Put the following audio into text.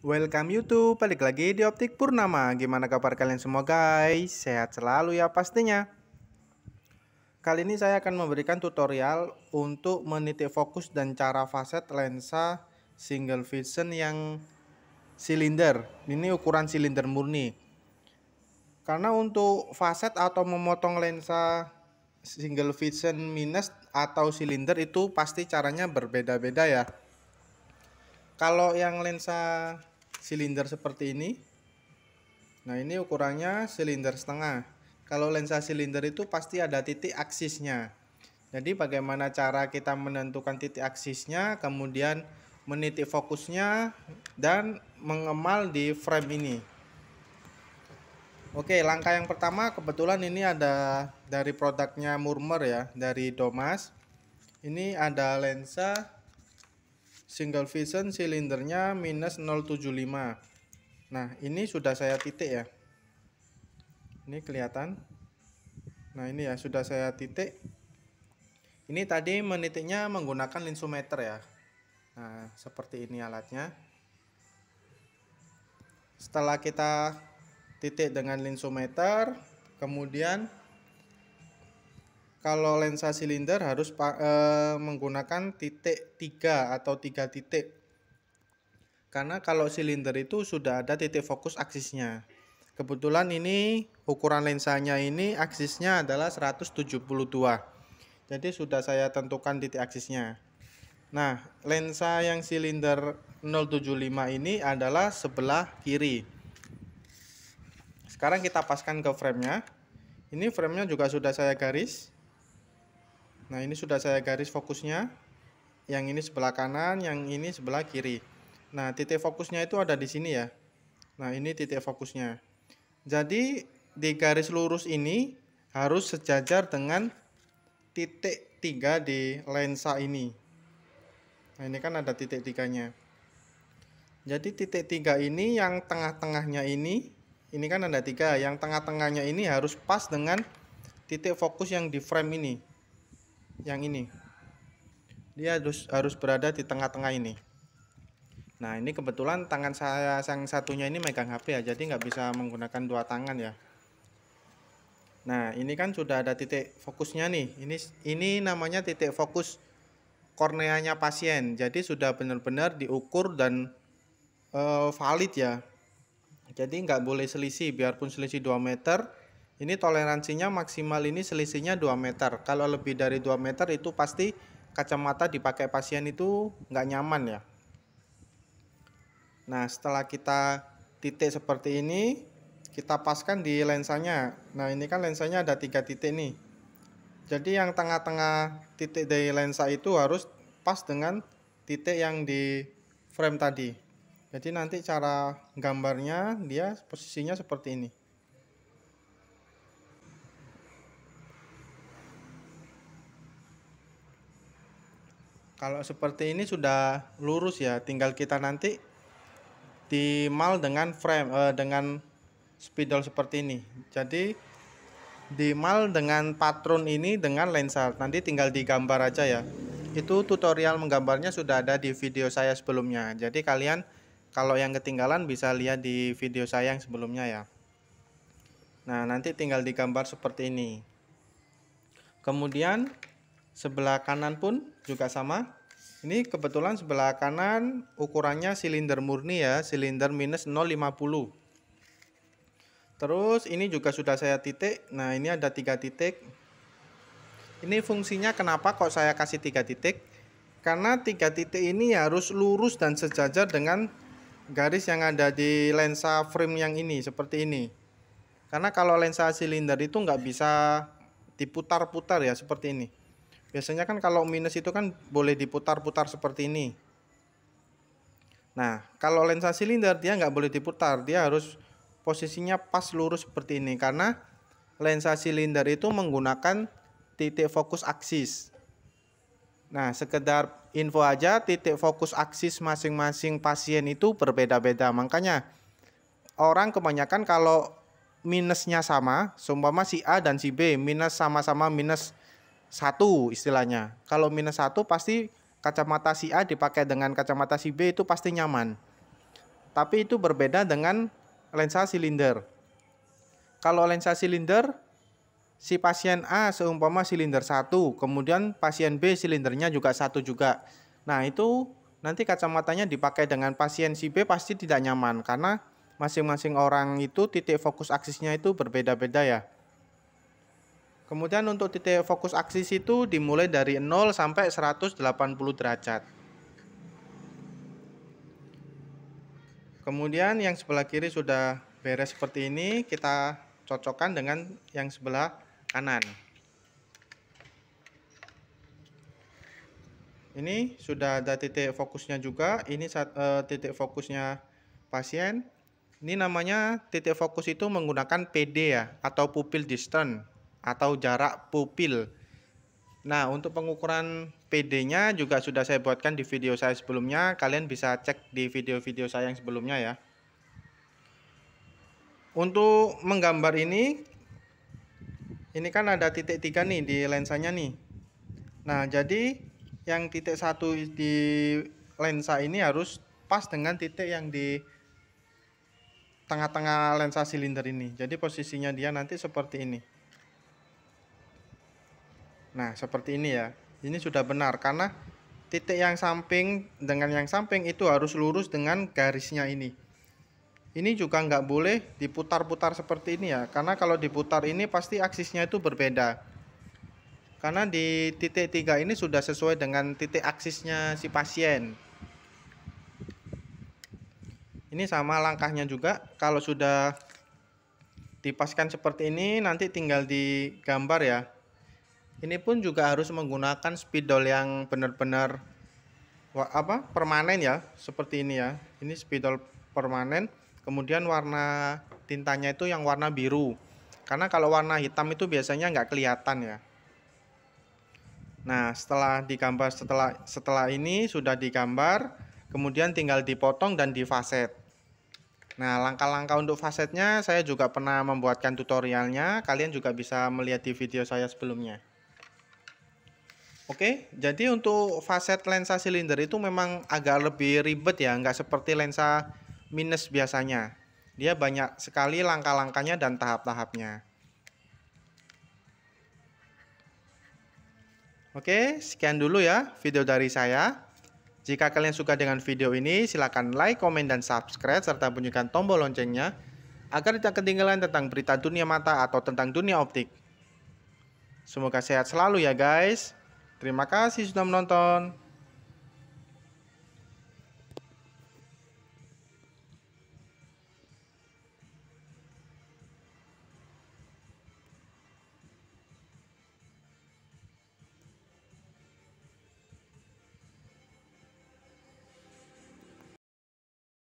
Welcome YouTube, balik lagi di Optik Purnama. Gimana kabar kalian semua guys? Sehat selalu ya pastinya. Kali ini saya akan memberikan tutorial untuk menitik fokus dan cara faset lensa single vision yang silinder. Ini ukuran silinder murni. Karena untuk faset atau memotong lensa single vision minus atau silinder itu pasti caranya berbeda-beda ya. Kalau yang lensa silinder seperti ini, nah ini ukurannya silinder setengah. Kalau lensa silinder itu pasti ada titik aksisnya. Jadi bagaimana cara kita menentukan titik aksisnya, kemudian menitik fokusnya dan mengemal di frame ini. Oke, langkah yang pertama kebetulan ini ada dari produknya Murmer ya, dari Domas. Ini ada lensa single vision silindernya minus 075. Nah ini sudah saya titik ya, ini kelihatan. Nah ini ya sudah saya titik. Ini tadi menitiknya menggunakan linsometer ya. Nah seperti ini alatnya. Setelah kita titik dengan linsometer, kemudian kalau lensa silinder harus menggunakan titik 3 atau 3 titik. Karena kalau silinder itu sudah ada titik fokus aksisnya. Kebetulan ini ukuran lensanya ini aksisnya adalah 172. Jadi sudah saya tentukan titik aksisnya. Nah, lensa yang silinder 075 ini adalah sebelah kiri. Sekarang kita paskan ke framenya. Ini framenya juga sudah saya garis. Nah ini sudah saya garis fokusnya. Yang ini sebelah kanan, yang ini sebelah kiri. Nah titik fokusnya itu ada di sini ya. Nah ini titik fokusnya. Jadi di garis lurus ini harus sejajar dengan titik 3 di lensa ini. Nah ini kan ada titik 3-nya. Jadi titik 3 ini yang tengah-tengahnya ini kan ada 3. Yang tengah-tengahnya ini harus pas dengan titik fokus yang di frame ini. Yang ini dia harus berada di tengah-tengah ini. Nah ini kebetulan tangan saya yang satunya ini megang HP ya, jadi nggak bisa menggunakan dua tangan ya. Nah ini kan sudah ada titik fokusnya nih. Ini namanya titik fokus korneanya pasien. Jadi sudah benar-benar diukur dan valid ya. Jadi nggak boleh selisih, biarpun selisih 2 meter. Ini toleransinya maksimal ini selisihnya 2 meter. Kalau lebih dari 2 meter itu pasti kacamata dipakai pasien itu nggak nyaman ya. Nah setelah kita titik seperti ini, kita paskan di lensanya. Nah ini kan lensanya ada 3 titik nih. Jadi yang tengah-tengah titik dari lensa itu harus pas dengan titik yang di frame tadi. Jadi nanti cara gambarnya dia posisinya seperti ini. Kalau seperti ini sudah lurus ya, tinggal kita nanti dimal dengan frame dengan spidol seperti ini. Jadi dimal dengan patron ini dengan lensa, nanti tinggal digambar aja ya. Itu tutorial menggambarnya sudah ada di video saya sebelumnya. Jadi kalian kalau yang ketinggalan bisa lihat di video saya yang sebelumnya ya. Nah nanti tinggal digambar seperti ini. Kemudian sebelah kanan pun juga sama. Ini kebetulan sebelah kanan ukurannya silinder murni ya, silinder minus 050. Terus ini juga sudah saya titik. Nah ini ada 3 titik. Ini fungsinya kenapa kok saya kasih 3 titik? Karena 3 titik ini harus lurus dan sejajar dengan garis yang ada di lensa frame yang ini, seperti ini. Karena kalau lensa silinder itu nggak bisa diputar-putar ya, seperti ini. Biasanya kan kalau minus itu kan boleh diputar-putar seperti ini. Nah kalau lensa silinder dia nggak boleh diputar, dia harus posisinya pas lurus seperti ini. Karena lensa silinder itu menggunakan titik fokus aksis. Nah sekedar info aja, titik fokus aksis masing-masing pasien itu berbeda-beda. Makanya orang kebanyakan kalau minusnya sama, seumpama si A dan si B minus sama-sama minus 1 istilahnya. Kalau minus 1 pasti kacamata si A dipakai dengan kacamata si B itu pasti nyaman. tapi itu berbeda dengan lensa silinder. Kalau lensa silinder, si pasien A seumpama silinder 1, kemudian pasien B silindernya juga 1 juga. Nah, itu nanti kacamatanya dipakai dengan pasien si B pasti tidak nyaman, karena masing-masing orang itu titik fokus aksisnya itu berbeda-beda ya. Kemudian untuk titik fokus aksis itu dimulai dari 0 sampai 180 derajat. Kemudian yang sebelah kiri sudah beres seperti ini, kita cocokkan dengan yang sebelah kanan. Ini sudah ada titik fokusnya juga, ini titik fokusnya pasien. Ini namanya titik fokus itu menggunakan PD ya, atau pupil distance, atau jarak pupil. Nah, untuk pengukuran PD-nya juga sudah saya buatkan di video saya sebelumnya. Kalian bisa cek di video-video saya yang sebelumnya ya. Untuk menggambar ini kan ada titik 3 nih di lensanya nih. Nah, jadi yang titik 1 di lensa ini harus pas dengan titik yang di tengah-tengah lensa silinder ini. Jadi posisinya dia nanti seperti ini. Nah, seperti ini ya. Ini sudah benar karena titik yang samping dengan yang samping itu harus lurus dengan garisnya ini. Ini juga nggak boleh diputar-putar seperti ini ya. Karena kalau diputar ini pasti aksisnya itu berbeda. Karena di titik 3 ini sudah sesuai dengan titik aksisnya si pasien. Ini sama langkahnya juga. Kalau sudah dipaskan seperti ini nanti tinggal digambar ya. Ini pun juga harus menggunakan spidol yang benar-benar permanen ya, seperti ini ya. Ini spidol permanen, kemudian warna tintanya itu yang warna biru. Karena kalau warna hitam itu biasanya nggak kelihatan ya. Nah, setelah digambar, setelah ini sudah digambar, kemudian tinggal dipotong dan difaset. Nah, langkah-langkah untuk fasetnya saya juga pernah membuatkan tutorialnya. Kalian juga bisa melihat di video saya sebelumnya. Oke, jadi untuk faset lensa silinder itu memang agak lebih ribet ya, nggak seperti lensa minus biasanya. Dia banyak sekali langkah-langkahnya dan tahap-tahapnya. Oke, sekian dulu ya video dari saya. Jika kalian suka dengan video ini, silakan like, komen, dan subscribe, serta bunyikan tombol loncengnya, agar tidak ketinggalan tentang berita dunia mata atau tentang dunia optik. Semoga sehat selalu ya guys. Terima kasih sudah menonton.